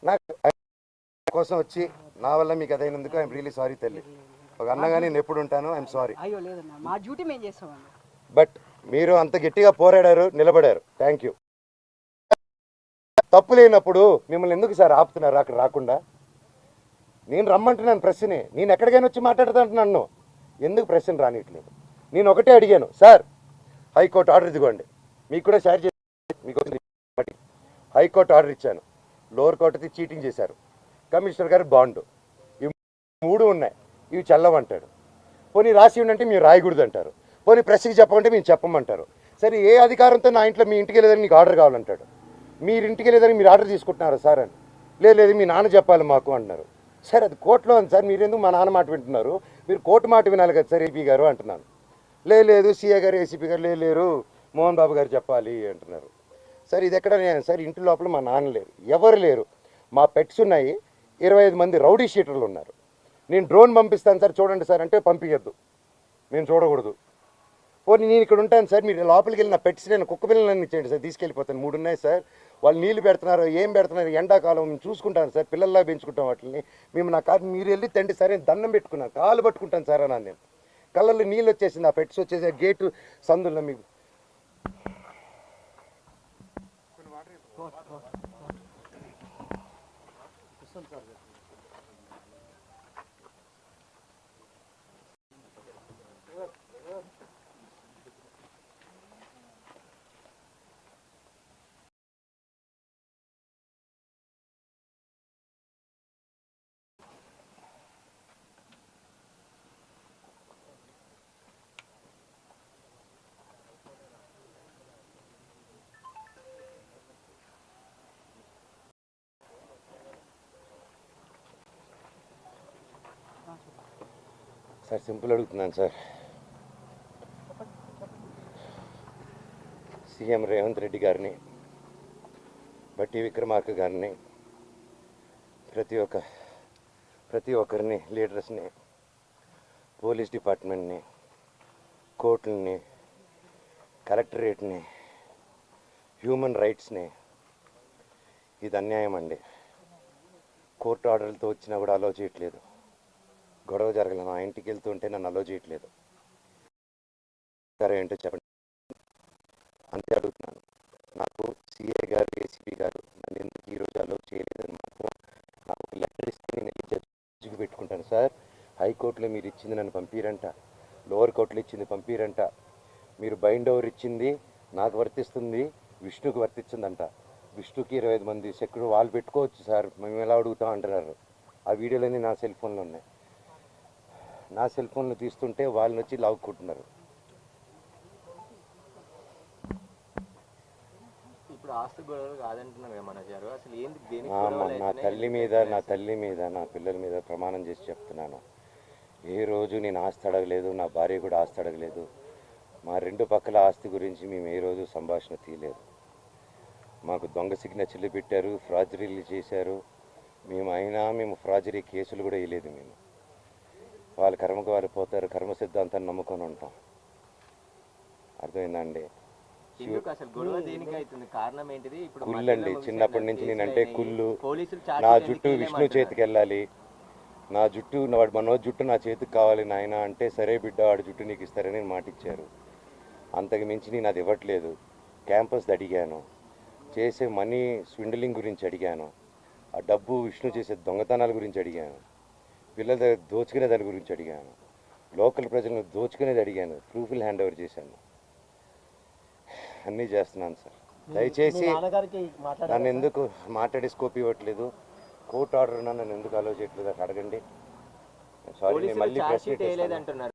నాకు కోసం వచ్చి నా వల్ల మీకు అదైనందుకు ఐఎమ్ రియలీ సారీ తల్లి. ఒక అన్నగా నేను ఎప్పుడు ఉంటాను, ఐఎమ్ సారీ. అయ్యో లేదన్నా, మా డ్యూటీ మేము చేస్తామండి. బట్ మీరు అంత గట్టిగా పోరాడారు, నిలబడారు, థ్యాంక్ యూ. తప్పు లేనప్పుడు మిమ్మల్ని ఎందుకు సార్ ఆపుతున్నారు అక్కడ రాకుండా? నేను రమ్మంటున్నాను ప్రెస్ని, నేను ఎక్కడికైనా వచ్చి మాట్లాడుతుంటున్నాను, ఎందుకు ప్రెస్ని రానిట్లేదు? నేను ఒకటే అడిగాను, సార్ హైకోర్టు ఆర్డర్ ఇదిగోండి, మీకు కూడా షేర్ చేసి మీకు హైకోర్టు ఆర్డర్ ఇచ్చాను, లోవర్ కోర్టుది చీటింగ్ చేశారు, కమిషనర్ గారు బాండు, ఇవి 3 ఉన్నాయి, ఇవి చల్లవంటాడు. పోనీ రాసి ఉండంటే మీరు రాయకూడదు అంటారు. పోనీ ప్రెస్కి చెప్పమంటే మేము చెప్పమంటారు. సరే ఏ అధికారంతో నా ఇంట్లో మీ ఇంటికి వెళ్ళేదని మీకు ఆర్డర్ కావాలంటాడు. మీరు ఇంటికి వెళ్ళేదని మీరు ఆర్డర్ తీసుకుంటున్నారా సార్ అని? లేదు మీ నాన్న చెప్పాలి మాకు అంటున్నారు. సార్ అది కోర్టులో ఉంది సార్, మీరు ఎందుకు మా నాన్న మాట వింటున్నారు? మీరు కోర్టు మాట వినాలి కదా సార్ ఏపీ గారు అంటున్నాను. లేదు సీఏ గారు ఏసీపీ గారు లేరు మోహన్ బాబు గారు చెప్పాలి అంటున్నారు. సార్ ఇది ఎక్కడ సార్? ఇంటి లోపల మా నాన్న లేరు, ఎవరు లేరు, మా పెట్స్ ఉన్నాయి, 25 మంది రౌడీ షీటర్లు ఉన్నారు. నేను డ్రోన్ పంపిస్తాను సార్ చూడండి సార్ అంటే పంపించద్దు, మేము చూడకూడదు. పోనీ నేను ఇక్కడ ఉంటాను సార్, మీరు లోపలికి వెళ్ళిన పెట్స్ నేను కుక్క పిల్లలన్నీ ఇచ్చేయండి సార్, తీసుకెళ్ళిపోతాను. 3 ఉన్నాయి సార్, వాళ్ళు నీళ్లు పెడుతున్నారు, ఏం పెడుతున్నారు, ఎండాకాలం మేము చూసుకుంటాను సార్, పిల్లల్లా పెంచుకుంటాం వాటిని. మేము నా కాదు మీరు వెళ్ళి తండ్రి సరే దండం పెట్టుకున్నాను, కాలు పట్టుకుంటాను సార్ అన్నాను. నేను కళ్ళల్లో నీళ్ళు వచ్చేసింది, ఆ పెట్స్ వచ్చేసి గేటు సందుల్లో మీకు సార్ సింపుల్ అడుగుతున్నాను సార్. సీఎం రేవంత్ రెడ్డి గారిని, బట్టి విక్రమార్క గారిని, ప్రతి ఒక్కరిని, లీడర్స్ని, పోలీస్ డిపార్ట్మెంట్ని, కోర్టులని, కలెక్టరేట్ని, హ్యూమన్ రైట్స్ని, ఇది అన్యాయం అండి. కోర్టు ఆర్డర్లతో వచ్చినా కూడా అలో చేయట్లేదు. గొడవ జరగలేదు, నా ఇంటికి వెళ్తుంటే నన్ను అలో చేయట్లేదు. సరే ఏంటో చెప్పండి, అంతే అడుగుతున్నాను. నాకు సిఐ గారు ఏసీపీ గారు నన్ను ఎందుకు ఈరోజు అలో చేయలేదని మాత్రం నాకు ఒక లెటర్ ఇస్తే నేను వెళ్ళి జడ్జికి పెట్టుకుంటాను. సార్ హైకోర్టులో మీరు ఇచ్చింది నన్ను పంపిరంట, లోవర్ కోర్టులో ఇచ్చింది పంపిరంట, మీరు బైండ్ ఓవర్ ఇచ్చింది నాకు వర్తిస్తుంది, విష్ణుకి వర్తించిందంట. విష్ణుకి 25 మంది సెక్యూరిటీ వాళ్ళు పెట్టుకోవచ్చు సార్, మేము ఎలా అడుగుతాం అంటున్నారు. ఆ వీడియోలన్నీ నా సెల్ ఫోన్లో ఉన్నాయి. నా సెల్ ఫోన్లో తీస్తుంటే వాళ్ళని వచ్చి లాక్కుంటున్నారు. నా తల్లి మీద నా పిల్లల మీద ప్రమాణం చేసి చెప్తున్నాను, ఏ రోజు నేను ఆస్తి అడగలేదు, నా భార్య కూడా ఆస్తి అడగలేదు. మా 2 పక్కల ఆస్తి గురించి మేము ఏ రోజు సంభాషణ తీయలేదు. మాకు దొంగ సిగ్నేచర్లు పెట్టారు, ఫ్రాజరీలు చేశారు. మేము ఫ్రాజరీ కేసులు కూడా వేయలేదు. మేము వాళ్ళ కర్మకు వారు పోతారు, కర్మ సిద్ధాంతాన్ని నమ్ముకొని ఉంటాం. అర్థమైందండి? కుళ్ళండి, చిన్నప్పటి నుంచి నేనంటే కుళ్ళు. నా జుట్టు విష్ణు చేతికి వెళ్ళాలి, నా జుట్టు మనోజ్ జుట్టు నా చేతికి కావాలి నాయన అంటే, సరే బిడ్డ వాడి జుట్టు నీకు ఇస్తారని మాట ఇచ్చారు. అంతకు మించి నేను అది ఇవ్వట్లేదు. క్యాంపస్ అడిగాను, చేసే మనీ స్విండలింగ్ గురించి అడిగాను, ఆ డబ్బు విష్ణు చేసే దొంగతనాల గురించి అడిగాను, పిల్లల దగ్గర దోచుకునే దాని గురించి అడిగాను, లోకల్ ప్రజలను దోచుకునేది అడిగాను, ప్రూఫ్లు హ్యాండ్ ఓవర్ చేశాను, అన్నీ చేస్తున్నాను సార్. దయచేసి నన్ను ఎందుకు మాట్లాడే స్కోప్ ఇవ్వట్లేదు, కోర్టు ఆర్డర్ నన్ను ఎందుకు అలో చేయట్లేదు అడగండి. సారీ, నేను మళ్ళీ ప్రశ్న